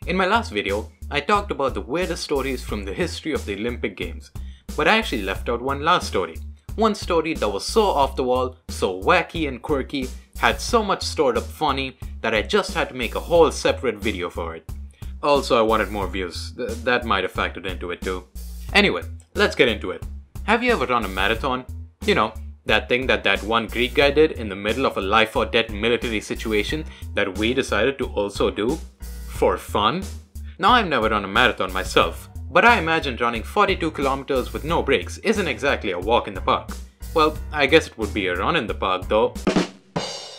In my last video, I talked about the weirdest stories from the history of the Olympic Games, but I actually left out one last story. One story that was so off the wall, so wacky and quirky, had so much stored up funny that I just had to make a whole separate video for it. Also, I wanted more views. That might have factored into it too. Anyway, let's get into it. Have you ever run a marathon? You know, that thing that one Greek guy did in the middle of a life or death military situation that we decided to also do? For fun? Now, I've never run a marathon myself, but I imagine running 42 kilometers with no breaks isn't exactly a walk in the park. Well, I guess it would be a run in the park though.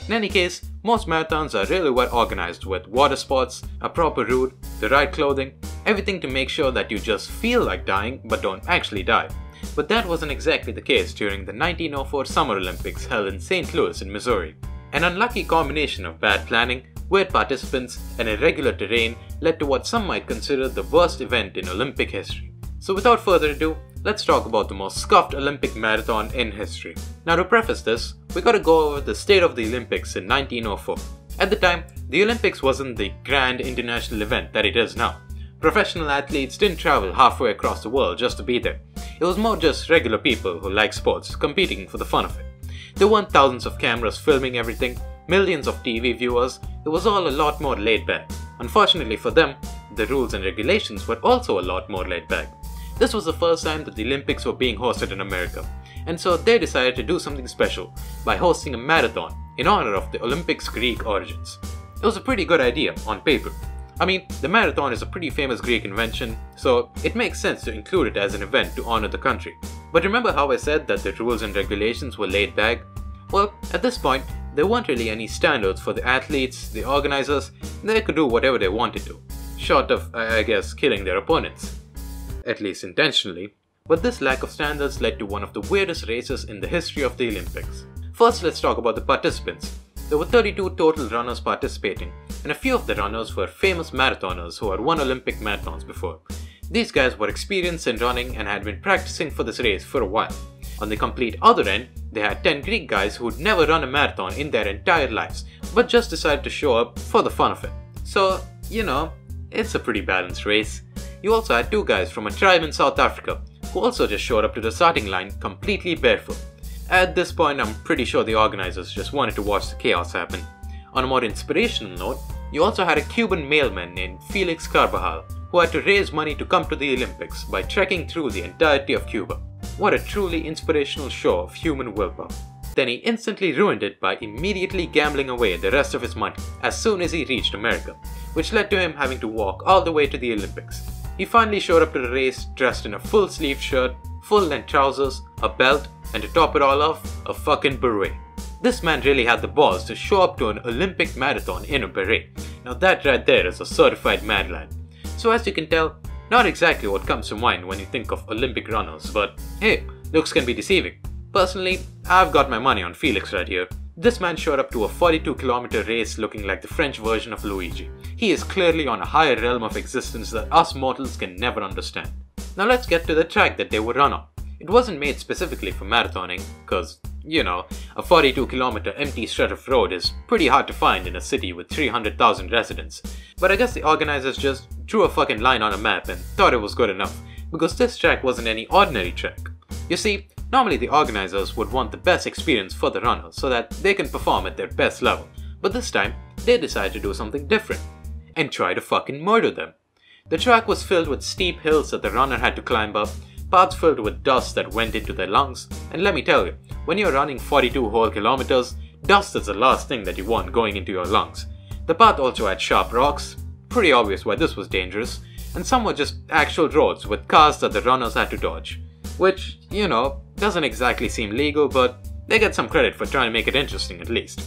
In any case, most marathons are really well organized with water sports, a proper route, the right clothing, everything to make sure that you just feel like dying but don't actually die. But that wasn't exactly the case during the 1904 Summer Olympics held in St. Louis in Missouri. An unlucky combination of bad planning, weird participants, and irregular terrain led to what some might consider the worst event in Olympic history. So without further ado, let's talk about the most scuffed Olympic marathon in history. Now to preface this, we gotta go over the state of the Olympics in 1904. At the time, the Olympics wasn't the grand international event that it is now. Professional athletes didn't travel halfway across the world just to be there. It was more just regular people who like sports, competing for the fun of it. There weren't thousands of cameras filming everything, millions of TV viewers, it was all a lot more laid back. Unfortunately for them, the rules and regulations were also a lot more laid back. This was the first time that the Olympics were being hosted in America, and so they decided to do something special by hosting a marathon in honor of the Olympics' Greek origins. It was a pretty good idea on paper. I mean, the marathon is a pretty famous Greek invention, so it makes sense to include it as an event to honor the country. But remember how I said that the rules and regulations were laid back? Well, at this point, there weren't really any standards for the athletes, the organizers. They could do whatever they wanted to, short of, I guess, killing their opponents. At least intentionally. But this lack of standards led to one of the weirdest races in the history of the Olympics. First, let's talk about the participants. There were 32 total runners participating, and a few of the runners were famous marathoners who had won Olympic marathons before. These guys were experienced in running and had been practicing for this race for a while. On the complete other end, they had 10 Greek guys who'd never run a marathon in their entire lives, but just decided to show up for the fun of it. So, you know, it's a pretty balanced race. You also had 2 guys from a tribe in South Africa who also just showed up to the starting line completely barefoot. At this point, I'm pretty sure the organizers just wanted to watch the chaos happen. On a more inspirational note, you also had a Cuban mailman named Felix Carbajal who had to raise money to come to the Olympics by trekking through the entirety of Cuba. What a truly inspirational show of human willpower. Then he instantly ruined it by immediately gambling away the rest of his money as soon as he reached America, which led to him having to walk all the way to the Olympics. He finally showed up to the race dressed in a full-sleeved shirt, full-length trousers, a belt, and to top it all off, a fucking beret. This man really had the balls to show up to an Olympic marathon in a beret. Now that right there is a certified madlad. So as you can tell, not exactly what comes to mind when you think of Olympic runners, but hey, looks can be deceiving. Personally, I've got my money on Felix right here. This man showed up to a 42-kilometer race looking like the French version of Luigi. He is clearly on a higher realm of existence that us mortals can never understand. Now let's get to the track that they would run on. It wasn't made specifically for marathoning, cause, you know, a 42-kilometer empty stretch of road is pretty hard to find in a city with 300,000 residents. But I guess the organizers just drew a fucking line on a map and thought it was good enough, because this track wasn't any ordinary track. You see, normally the organizers would want the best experience for the runners so that they can perform at their best level. But this time, they decided to do something different and try to fucking murder them. The track was filled with steep hills that the runner had to climb up, paths filled with dust that went into their lungs, and let me tell you, when you're running 42 whole kilometers, dust is the last thing that you want going into your lungs. The path also had sharp rocks, pretty obvious why this was dangerous, and some were just actual roads with cars that the runners had to dodge. Which, you know, doesn't exactly seem legal, but they get some credit for trying to make it interesting at least.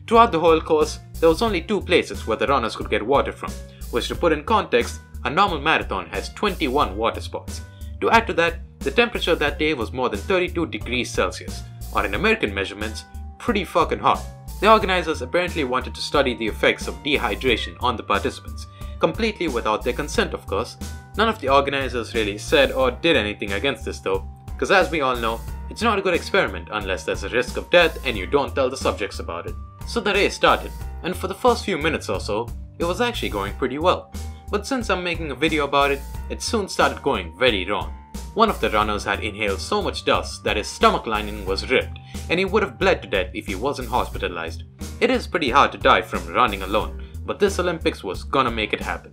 Throughout the whole course, there was only 2 places where the runners could get water from, which to put in context, a normal marathon has 21 water spots. To add to that, the temperature that day was more than 32 degrees Celsius, or in American measurements, pretty fucking hot. The organizers apparently wanted to study the effects of dehydration on the participants, completely without their consent of course. None of the organizers really said or did anything against this though, because as we all know, it's not a good experiment unless there's a risk of death and you don't tell the subjects about it. So the race started, and for the first few minutes or so, it was actually going pretty well. But since I'm making a video about it, it soon started going very wrong. One of the runners had inhaled so much dust that his stomach lining was ripped, and he would have bled to death if he wasn't hospitalized. It is pretty hard to die from running alone, but this Olympics was gonna make it happen.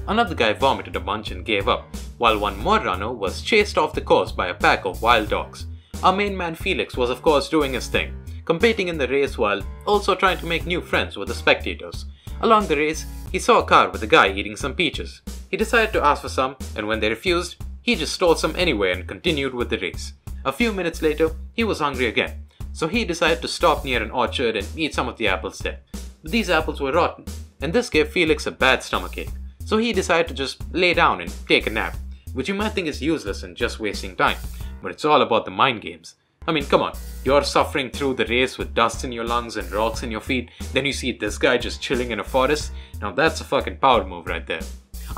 Another guy vomited a bunch and gave up, while one more runner was chased off the course by a pack of wild dogs. Our main man Felix was of course doing his thing, competing in the race while also trying to make new friends with the spectators. Along the race, he saw a car with a guy eating some peaches. He decided to ask for some, and when they refused, he just stole some anyway and continued with the race. A few minutes later, he was hungry again, so he decided to stop near an orchard and eat some of the apples there. But these apples were rotten, and this gave Felix a bad stomachache, so he decided to just lay down and take a nap, which you might think is useless and just wasting time, but it's all about the mind games. I mean, come on, you're suffering through the race with dust in your lungs and rocks in your feet, then you see this guy just chilling in a forest? Now that's a fucking power move right there.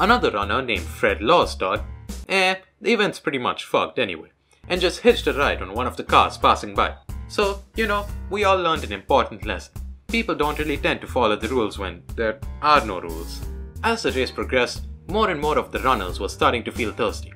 Another runner named Fred Laws thought, the event's pretty much fucked anyway, and just hitched a ride on one of the cars passing by. So, we all learned an important lesson. People don't really tend to follow the rules when there are no rules. As the race progressed, more and more of the runners were starting to feel thirsty.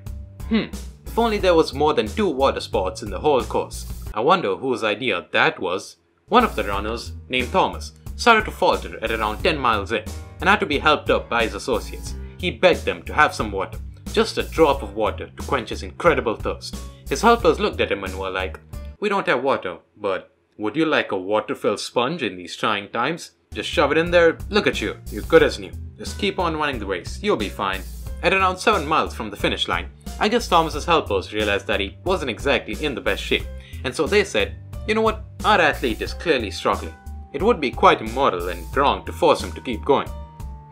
If only there was more than 2 water spots in the whole course. I wonder whose idea that was. One of the runners, named Thomas, started to falter at around 10 miles in and had to be helped up by his associates. He begged them to have some water, just a drop of water to quench his incredible thirst. His helpers looked at him and were like, "We don't have water, but would you like a water-filled sponge in these trying times? Just shove it in there, look at you, you're good as new. Just keep on running the race, you'll be fine." At around 7 miles from the finish line, I guess Thomas's helpers realized that he wasn't exactly in the best shape, and so they said, "You know what, our athlete is clearly struggling. It would be quite immoral and wrong to force him to keep going."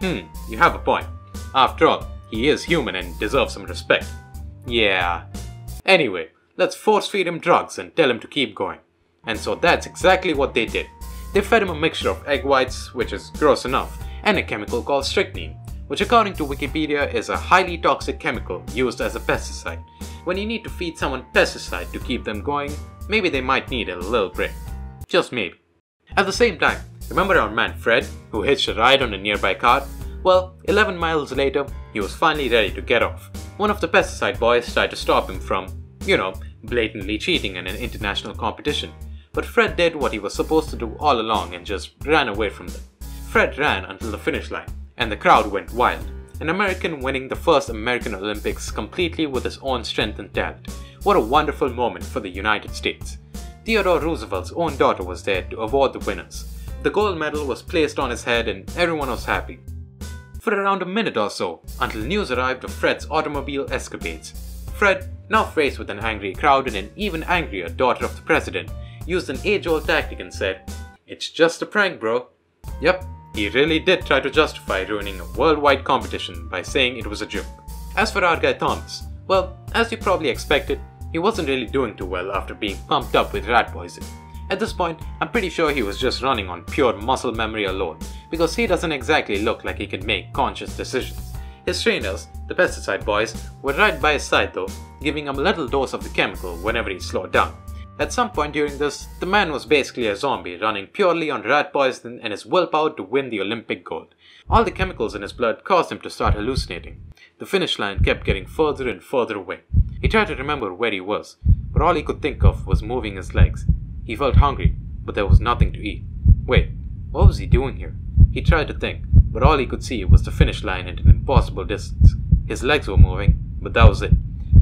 You have a point. After all, he is human and deserves some respect. Yeah. Anyway, let's force feed him drugs and tell him to keep going. And so that's exactly what they did. They fed him a mixture of egg whites, which is gross enough, and a chemical called strychnine, which according to Wikipedia is a highly toxic chemical used as a pesticide. When you need to feed someone pesticide to keep them going, maybe they might need a little break. Just maybe. At the same time, remember our man Fred, who hitched a ride on a nearby car? Well, 11 miles later, he was finally ready to get off. One of the pesticide boys tried to stop him from, blatantly cheating in an international competition. But Fred did what he was supposed to do all along and just ran away from them. Fred ran until the finish line, and the crowd went wild. An American winning the first American Olympics completely with his own strength and talent. What a wonderful moment for the United States. Theodore Roosevelt's own daughter was there to award the winners. The gold medal was placed on his head and everyone was happy. For around a minute or so, until news arrived of Fred's automobile escapades. Fred, now faced with an angry crowd and an even angrier daughter of the president, used an age-old tactic and said, "It's just a prank, bro." Yep, he really did try to justify ruining a worldwide competition by saying it was a joke. As for our guy Thomas, well, as you probably expected, he wasn't really doing too well after being pumped up with rat poison. At this point, I'm pretty sure he was just running on pure muscle memory alone, because he doesn't exactly look like he can make conscious decisions. His trainers, the pesticide boys, were right by his side though, giving him a little dose of the chemical whenever he slowed down. At some point during this, the man was basically a zombie running purely on rat poison and his willpower to win the Olympic gold. All the chemicals in his blood caused him to start hallucinating. The finish line kept getting further and further away. He tried to remember where he was, but all he could think of was moving his legs. He felt hungry, but there was nothing to eat. Wait, what was he doing here? He tried to think, but all he could see was the finish line at an impossible distance. His legs were moving, but that was it.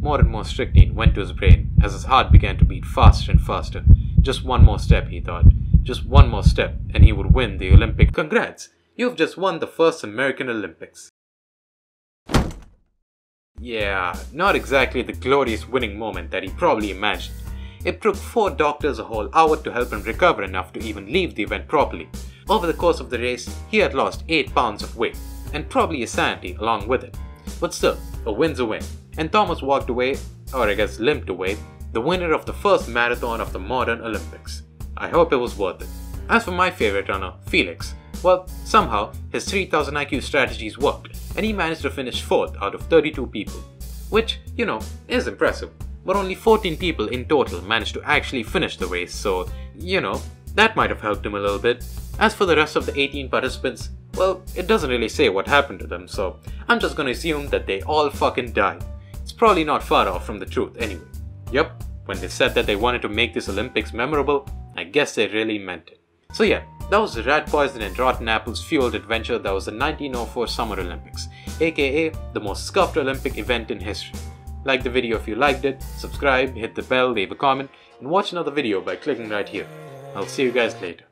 More and more strychnine went to his brain as his heart began to beat faster and faster. Just one more step, he thought. Just one more step, and he would win the Olympic. Congrats! You've just won the first American Olympics. Yeah, not exactly the glorious winning moment that he probably imagined. It took 4 doctors a whole hour to help him recover enough to even leave the event properly. Over the course of the race, he had lost 8 pounds of weight, and probably his sanity along with it. But still, a win's a win, and Thomas walked away, or I guess limped away, the winner of the first marathon of the modern Olympics. I hope it was worth it. As for my favorite runner, Felix, well, somehow his 3000 IQ strategies worked, and he managed to finish 4th out of 32 people. Which, is impressive. But only 14 people in total managed to actually finish the race, so, that might have helped him a little bit. As for the rest of the 18 participants, Well, it doesn't really say what happened to them, so I'm just gonna assume that they all fucking died. It's probably not far off from the truth anyway. Yup, when they said that they wanted to make this Olympics memorable, I guess they really meant it. So yeah, that was the rat poison and rotten apples fueled adventure that was the 1904 Summer Olympics, aka the most scuffed Olympic event in history. Like the video if you liked it, subscribe, hit the bell, leave a comment, and watch another video by clicking right here. I'll see you guys later.